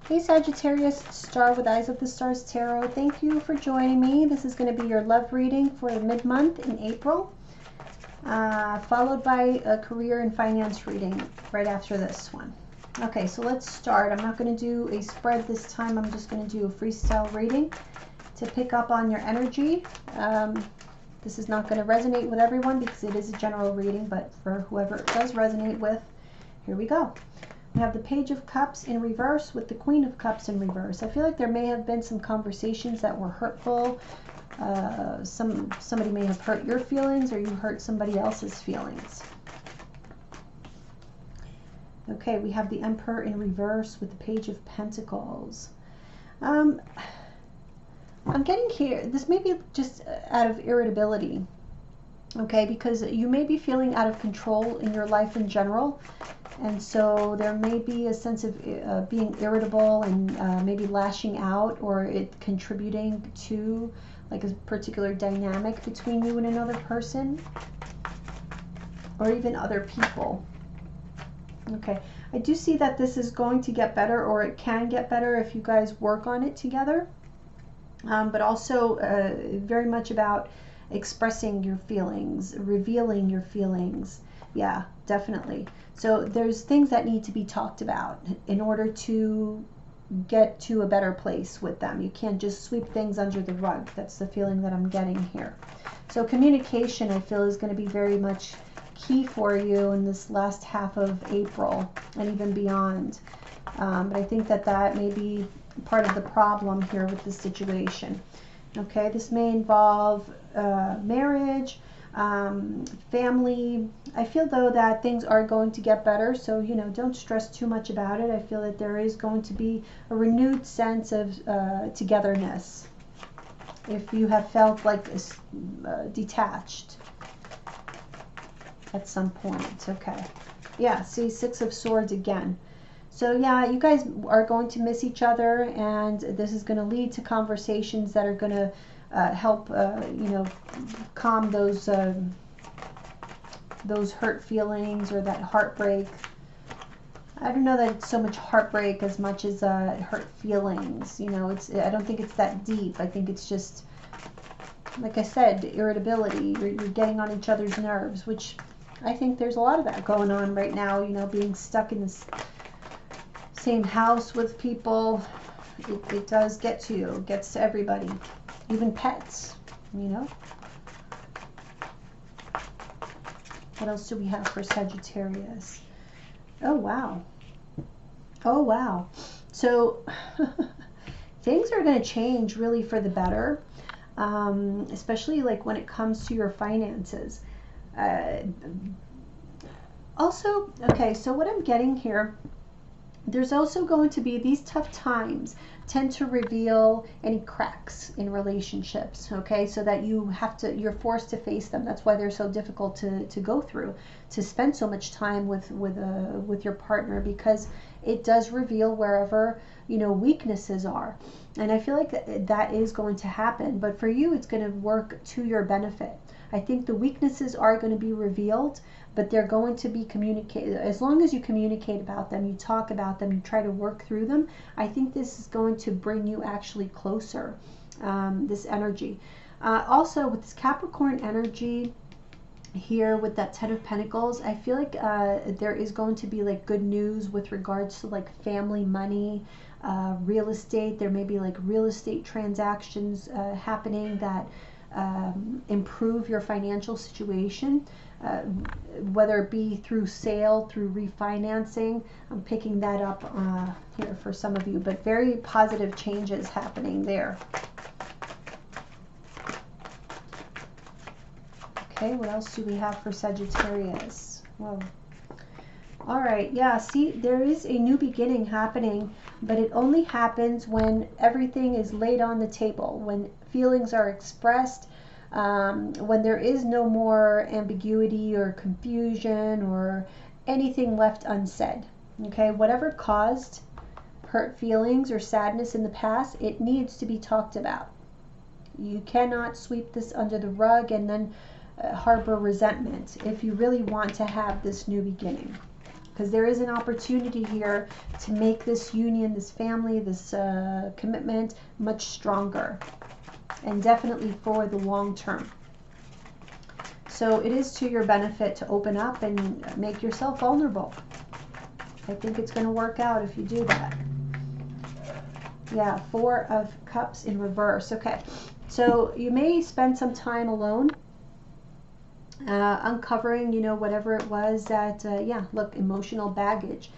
Hey Sagittarius, Star with Eyes of the Stars Tarot. Thank you for joining me. This is going to be your love reading for the mid-month in April, followed by a career and finance reading right after this one. Okay, so let's start. I'm not going to do a spread this time. I'm just going to do a freestyle reading to pick up on your energy. This is not going to resonate with everyone because it is a general reading, but for whoever it does resonate with, here we go. We have the Page of Cups in reverse with the Queen of Cups in reverse. I feel like there may have been some conversations that were hurtful. Somebody may have hurt your feelings or you hurt somebody else's feelings. Okay, we have the Emperor in reverse with the Page of Pentacles. I'm getting here, this may be just out of irritability. Okay, because you may be feeling out of control in your life in general. And so there may be a sense of being irritable and maybe lashing out, or it contributing to like a particular dynamic between you and another person, or even other people. Okay, I do see that this is going to get better, or it can get better if you guys work on it together. But also very much about expressing your feelings, revealing your feelings. Yeah, definitely. So there's things that need to be talked about in order to get to a better place with them. You can't just sweep things under the rug. That's the feeling that I'm getting here. So communication, I feel, is going to be very much key for you in this last half of April and even beyond. But I think that that may be part of the problem here with this situation. Okay, this may involve marriage, family. I feel though that things are going to get better, so you know, don't stress too much about it. I feel that there is going to be a renewed sense of togetherness if you have felt like detached at some point. Okay, yeah, see, Six of Swords again. So yeah, you guys are going to miss each other, and this is going to lead to conversations that are going to help you know, calm those hurt feelings or that heartbreak. I don't know that it's so much heartbreak as much as hurt feelings. You know, I don't think it's that deep. I think it's just, like I said, irritability. You're getting on each other's nerves, which I think there's a lot of that going on right now. You know, being stuck in this same house with people, it does get to you. It gets to everybody, even pets, you know. What else do we have for Sagittarius? Oh wow, oh wow. So things are going to change really for the better, especially like when it comes to your finances. Also, okay, so what I'm getting here, there's also going to be these tough times tend to reveal any cracks in relationships, okay, so that you're forced to face them. That's why they're so difficult to go through, to spend so much time with your partner, because it does reveal wherever, you know, weaknesses are. And I feel like that is going to happen, but for you it's going to work to your benefit. I think the weaknesses are going to be revealed, but they're going to be communicated. As long as you communicate about them, you talk about them, you try to work through them, I think this is going to bring you actually closer, this energy. Also, with this Capricorn energy here with that Ten of Pentacles, I feel like there is going to be like good news with regards to like family, money, real estate. There may be like real estate transactions happening that improve your financial situation, whether it be through sale, through refinancing. I'm picking that up here for some of you, but very positive changes happening there. Okay, what else do we have for Sagittarius? Whoa. All right, yeah, see, there is a new beginning happening, but it only happens when everything is laid on the table, when feelings are expressed, when there is no more ambiguity or confusion or anything left unsaid. Okay, whatever caused hurt feelings or sadness in the past, it needs to be talked about. You cannot sweep this under the rug and then harbor resentment if you really want to have this new beginning. because there is an opportunity here to make this union, this family, this commitment much stronger, and definitely for the long term. So it is to your benefit to open up and make yourself vulnerable. I think it's going to work out if you do that. Yeah, 4 of Cups in reverse. Okay, so you may spend some time alone, uncovering, you know, whatever it was that, yeah, look, emotional baggage.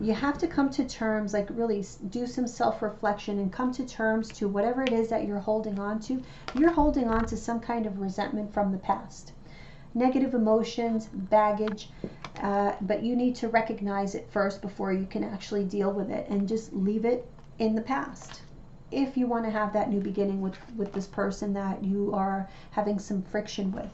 You have to come to terms, like really do some self-reflection and come to terms to whatever it is that you're holding on to. You're holding on to some kind of resentment from the past. Negative emotions, baggage, but you need to recognize it first before you can actually deal with it, and just leave it in the past if you want to have that new beginning with this person that you are having some friction with.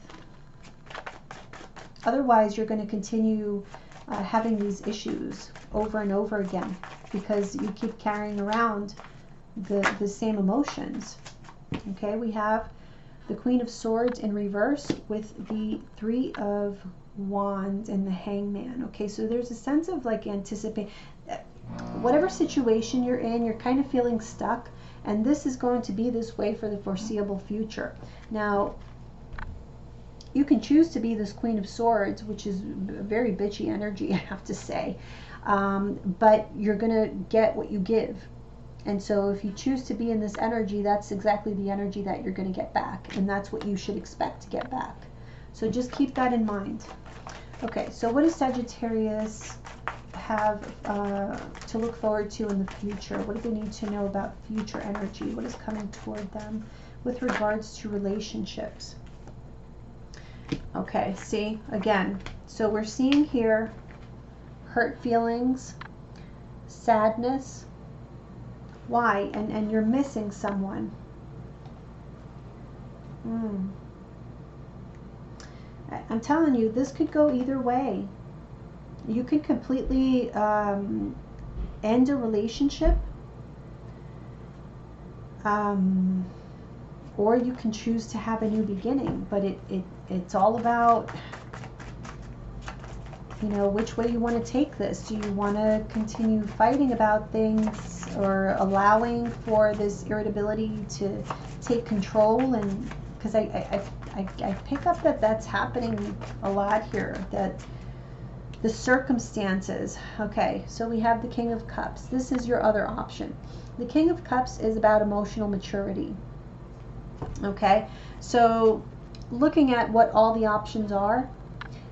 Otherwise, you're going to continue having these issues over and over again because you keep carrying around the same emotions. Okay, we have the Queen of Swords in reverse with the 3 of Wands and the Hangman. Okay, so there's a sense of like anticipate. Whatever situation you're in, you're kind of feeling stuck, and this is going to be this way for the foreseeable future. Now, you can choose to be this Queen of Swords, which is very bitchy energy, I have to say, but you're going to get what you give. And so if you choose to be in this energy, that's exactly the energy that you're going to get back, and that's what you should expect to get back. So just keep that in mind. Okay, so what does Sagittarius have to look forward to in the future? What do they need to know about future energy? What is coming toward them with regards to relationships? Okay, see, again, so we're seeing here hurt feelings, sadness. Why? And you're missing someone. I'm telling you, this could go either way. You could completely end a relationship, or you can choose to have a new beginning. But it's all about, you know, which way you want to take this. Do you want to continue fighting about things, or allowing for this irritability to take control? And because I pick up that that's happening a lot here, that the circumstances. Okay, so we have the King of Cups. This is your other option. The King of Cups is about emotional maturity. Okay, so looking at what all the options are,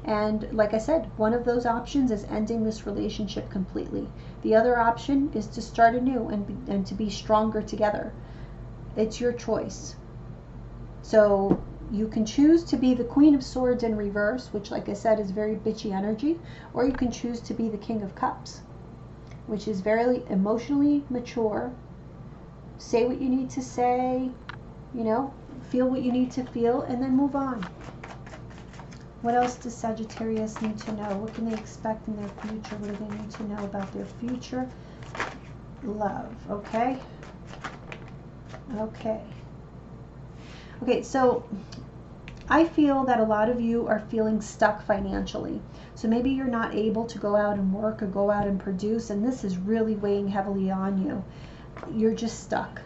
and like I said, one of those options is ending this relationship completely. The other option is to start anew and to be stronger together. It's your choice. So you can choose to be the Queen of Swords in reverse, which, like I said, is very bitchy energy, or you can choose to be the King of Cups, which is very emotionally mature. Say what you need to say, you know, feel what you need to feel, and then move on. What else does Sagittarius need to know? What can they expect in their future? What do they need to know about their future love? Okay. Okay, so I feel that a lot of you are feeling stuck financially. So maybe you're not able to go out and work or go out and produce, and this is really weighing heavily on you. You're just stuck.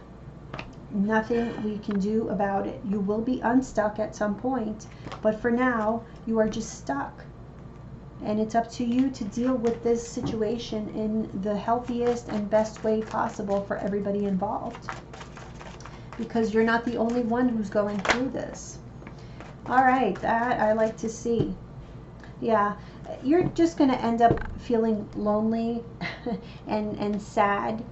Nothing we can do about it. You will be unstuck at some point, but for now, you are just stuck. And it's up to you to deal with this situation in the healthiest and best way possible for everybody involved, because you're not the only one who's going through this. All right, that I like to see. Yeah, you're just going to end up feeling lonely and sad.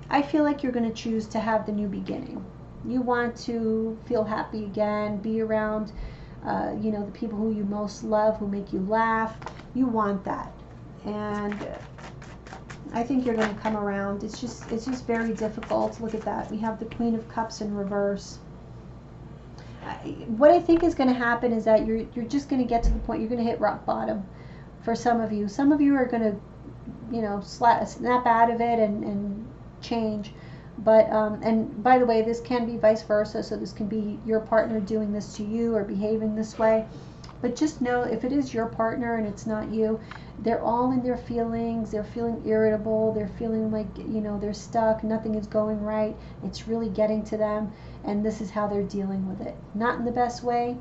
I feel like you're going to choose to have the new beginning. You want to feel happy again, be around, you know, the people who you most love, who make you laugh. You want that, and I think you're going to come around. It's just very difficult. Look at that. We have the Queen of Cups in reverse. What I think is going to happen is that you're just going to get to the point, you're going to hit rock bottom for some of you. Some of you are going to, you know, snap out of it and change. But and by the way, this can be vice versa. So this can be your partner doing this to you or behaving this way. But just know, if it is your partner and it's not you, they're all in their feelings. They're feeling irritable. They're feeling like, you know, they're stuck. Nothing is going right. It's really getting to them. And this is how they're dealing with it. Not in the best way,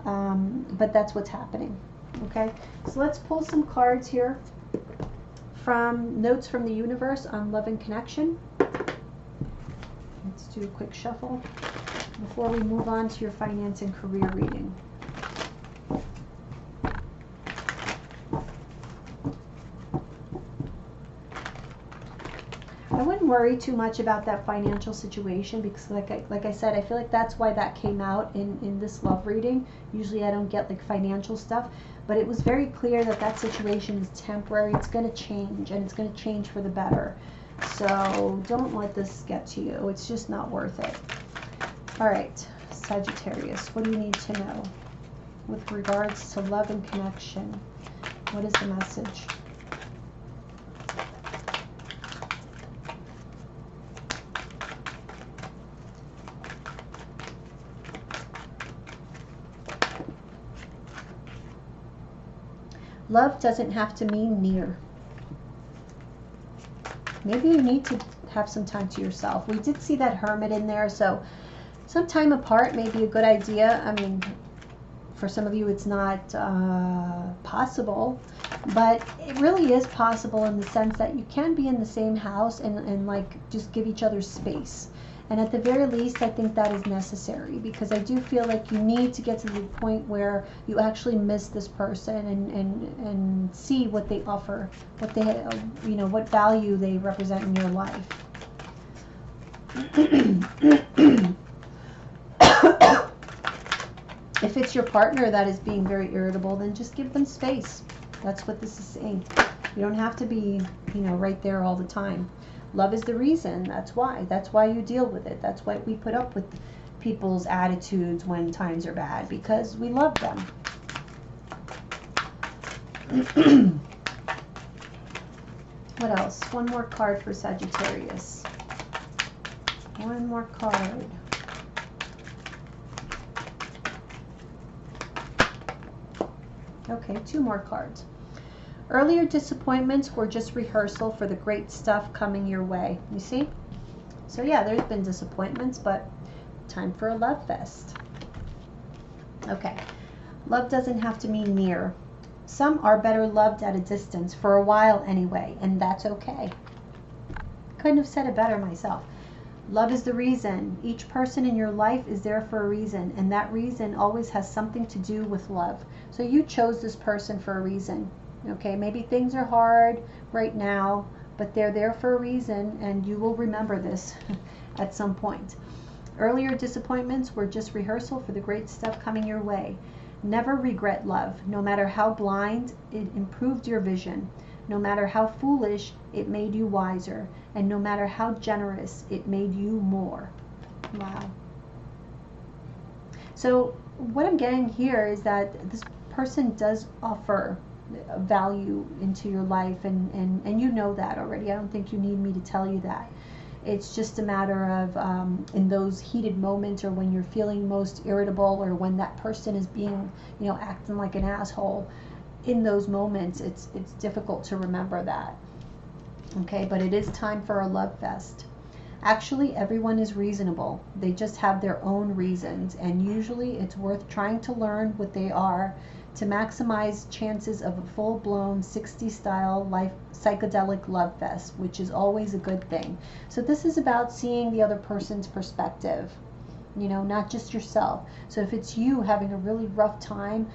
but that's what's happening. Okay, so let's pull some cards here from Notes from the Universe on Love and Connection. Let's do a quick shuffle before we move on to your finance and career reading. I wouldn't worry too much about that financial situation, because like I said, I feel like that's why that came out in this love reading. Usually I don't get like financial stuff, but it was very clear that that situation is temporary. It's going to change, and it's going to change for the better. So don't let this get to you. It's just not worth it. All right, Sagittarius, what do you need to know with regards to love and connection? What is the message? Love doesn't have to mean near. Maybe you need to have some time to yourself. We did see that Hermit in there, so some time apart may be a good idea. I mean, for some of you it's not possible, but it really is possible in the sense that you can be in the same house and like just give each other space. And at the very least, I think that is necessary, because I do feel like you need to get to the point where you actually miss this person and see what they offer, what they, you know, what value they represent in your life. If it's your partner that is being very irritable, then just give them space. That's what this is saying. You don't have to be, you know, right there all the time. Love is the reason. That's why. That's why you deal with it. That's why we put up with people's attitudes when times are bad, because we love them. What else? One more card for Sagittarius. One more card. Okay, two more cards. Earlier disappointments were just rehearsal for the great stuff coming your way. You see? So yeah, there's been disappointments, but time for a love fest. Okay. Love doesn't have to mean near. Some are better loved at a distance, for a while anyway, and that's okay. Couldn't have said it better myself. Love is the reason. Each person in your life is there for a reason, and that reason always has something to do with love. So you chose this person for a reason. Okay, maybe things are hard right now, but they're there for a reason, and you will remember this at some point. Earlier disappointments were just rehearsal for the great stuff coming your way. Never regret love. No matter how blind, it improved your vision. No matter how foolish, it made you wiser. And no matter how generous, it made you more. Wow. So what I'm getting here is that this person does offer value into your life, and you know that already. I don't think you need me to tell you that. It's just a matter of in those heated moments, or when you're feeling most irritable, or when that person is being, you know, acting like an asshole, in those moments it's difficult to remember that. Okay, but it is time for a love fest. Actually, everyone is reasonable. They just have their own reasons, and usually it's worth trying to learn what they are to maximize chances of a full-blown 60s style life psychedelic love fest, which is always a good thing. So this is about seeing the other person's perspective, you know, not just yourself. So if it's you having a really rough time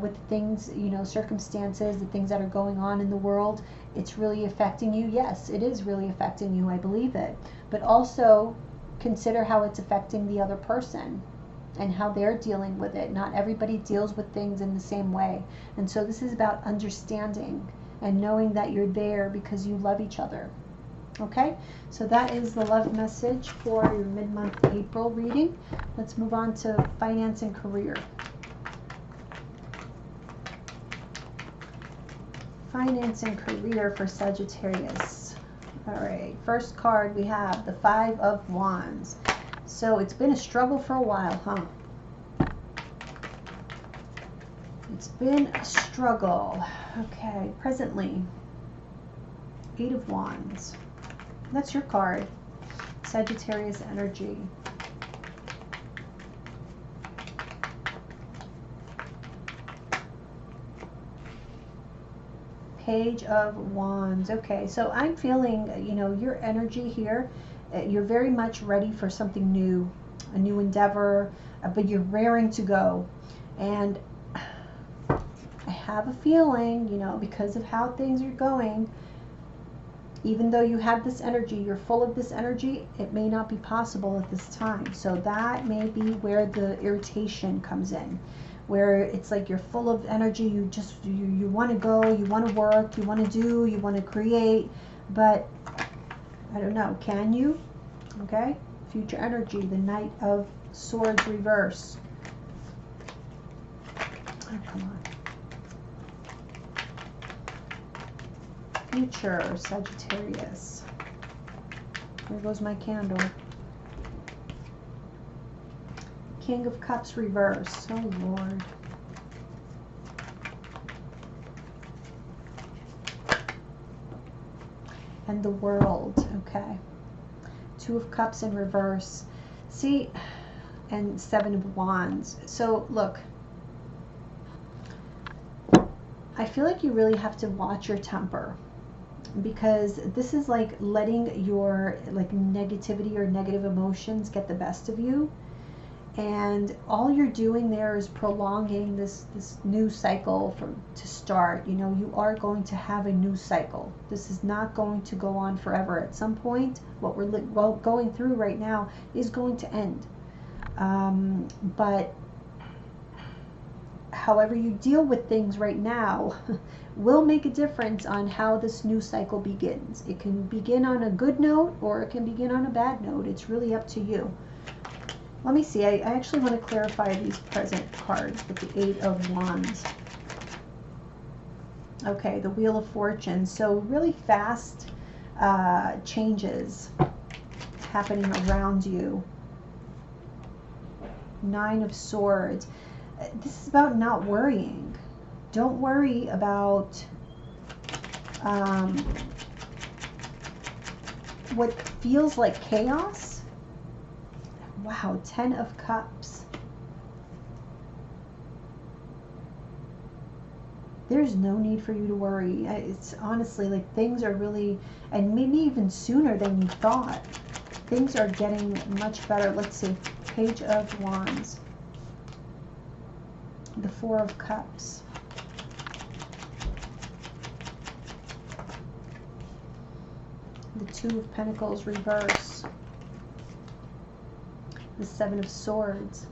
with things, you know, circumstances, the things that are going on in the world, it's really affecting you. Yes, it is really affecting you. I believe it. But also consider how it's affecting the other person and how they're dealing with it. Not everybody deals with things in the same way. And so this is about understanding and knowing that you're there because you love each other. Okay, so that is the love message for your mid-month April reading. Let's move on to finance and career. Finance and career for Sagittarius. All right, first card we have the Five of Wands. So it's been a struggle for a while, huh? It's been a struggle. Okay, presently, 8 of Wands. That's your card. Sagittarius energy. Page of Wands. Okay, so I'm feeling, you know, your energy here, you're very much ready for something new, a new endeavor, but you're raring to go. And I have a feeling, you know, because of how things are going, even though you have this energy, you're full of this energy, it may not be possible at this time. So that may be where the irritation comes in, where it's like you're full of energy, you want to go, you want to work, you want to do, you want to create, but I don't know, can you? Okay, future energy, the Knight of Swords reverse. Oh, come on. Future Sagittarius. There goes my candle. King of Cups reverse. Oh Lord. And the World. Okay. 2 of Cups in reverse. See, and 7 of Wands. So look, I feel like you really have to watch your temper, because this is like letting your like negativity or negative emotions get the best of you. And all you're doing there is prolonging this new cycle to start. You know, you are going to have a new cycle. This is not going to go on forever. At some point, what we're going through right now is going to end. But however you deal with things right now will make a difference on how this new cycle begins. It can begin on a good note or it can begin on a bad note. It's really up to you. Let me see. I actually want to clarify these present cards with the 8 of Wands. Okay, the Wheel of Fortune. So really fast changes happening around you. 9 of Swords. This is about not worrying. Don't worry about what feels like chaos. Wow, 10 of Cups. There's no need for you to worry. It's honestly like things are really, and maybe even sooner than you thought. Things are getting much better. Let's see, Page of Wands. The 4 of Cups. The 2 of Pentacles reverse. The 7 of Swords.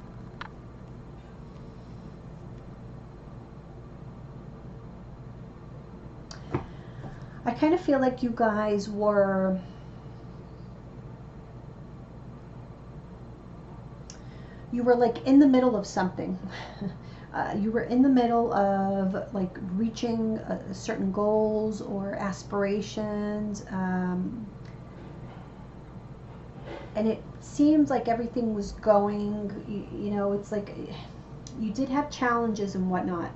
I kind of feel like you guys were like in the middle of something. You were in the middle of like reaching certain goals or aspirations, and it seems like everything was going, you know, it's like you did have challenges and whatnot.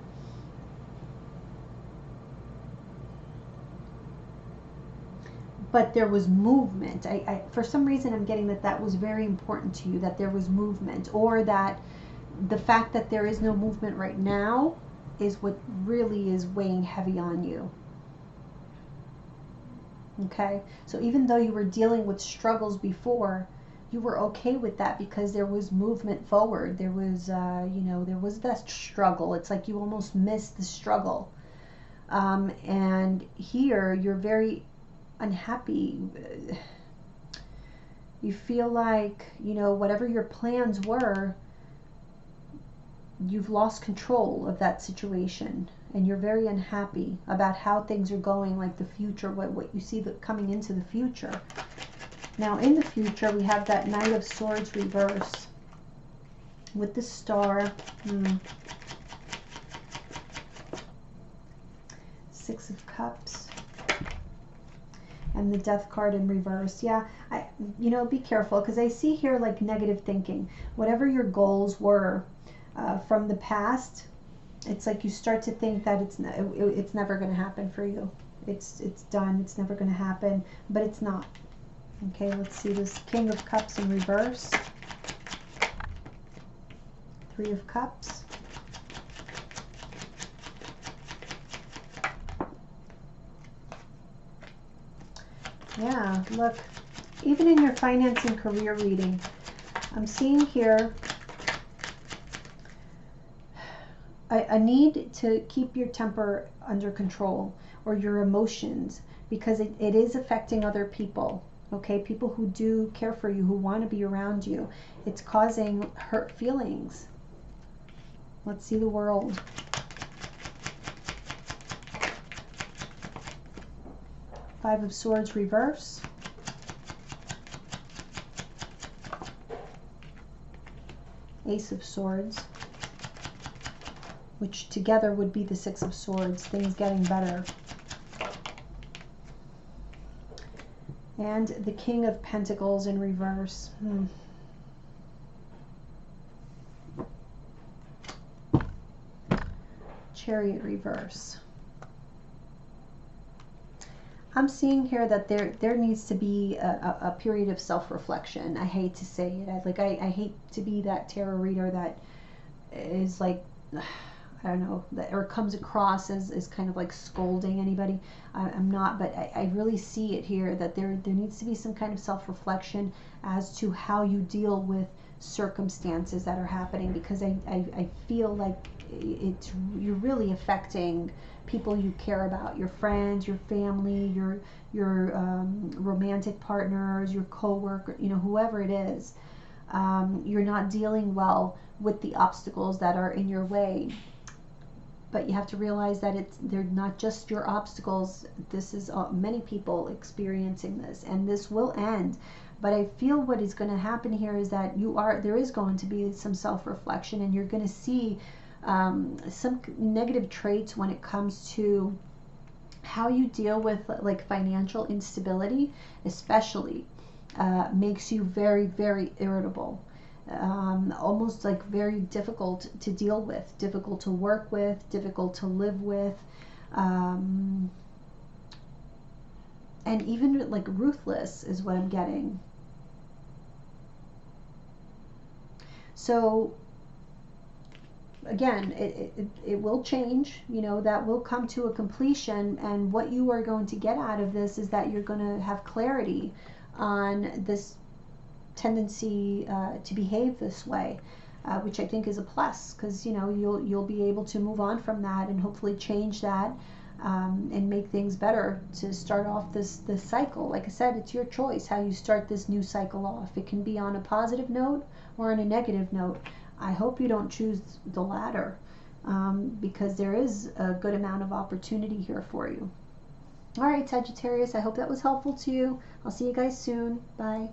But there was movement. For some reason, I'm getting that was very important to you, that there was movement, or that the fact that there is no movement right now is what really is weighing heavy on you. Okay, so even though you were dealing with struggles before, you were okay with that because there was movement forward. There was, you know, there was that struggle. It's like you almost missed the struggle. And here you're very unhappy. You feel like, you know, whatever your plans were, you've lost control of that situation. And you're very unhappy about how things are going, like the future, what you see coming into the future. Now, in the future, we have that Knight of Swords reverse with the Star. 6 of Cups. And the Death card in reverse. Yeah, you know, be careful, because I see here like negative thinking. Whatever your goals were from the past, It's like you start to think that it's never going to happen for you. It's done. It's never going to happen, but it's not. Okay, let's see this King of Cups in reverse. Three of Cups. Yeah, look, even in your finance and career reading, I'm seeing here a need to keep your temper under control, or your emotions, because it is affecting other people. Okay, people who do care for you, who want to be around you. It's causing hurt feelings. Let's see the World. Five of Swords reverse. Ace of Swords, which together would be the Six of Swords, things getting better. And the King of Pentacles in reverse. Chariot reverse. I'm seeing here that there needs to be a period of self-reflection. I hate to say it. I hate to be that tarot reader that is like, I don't know, or comes across as kind of like scolding anybody. I'm not, but I really see it here that there needs to be some kind of self-reflection as to how you deal with circumstances that are happening, because I feel like you're really affecting people you care about, your friends, your family, your romantic partners, your co-worker, whoever it is. You're not dealing well with the obstacles that are in your way. But you have to realize that they're not just your obstacles. This is many people experiencing this, and this will end. But I feel what is going to happen here is that there is going to be some self-reflection, and you're going to see some negative traits when it comes to how you deal with like financial instability, especially makes you very, very irritable. Almost like very difficult to deal with, difficult to work with, difficult to live with, and even like ruthless is what I'm getting. So again, it will change, that will come to a completion, and what you are going to get out of this is that you're going to have clarity on this tendency to behave this way, which I think is a plus, because you'll be able to move on from that and hopefully change that, and make things better to start off this cycle. Like I said, it's your choice how you start this new cycle off. It can be on a positive note or on a negative note. I hope you don't choose the latter, because there is a good amount of opportunity here for you. All right, Sagittarius, I hope that was helpful to you. I'll see you guys soon. Bye.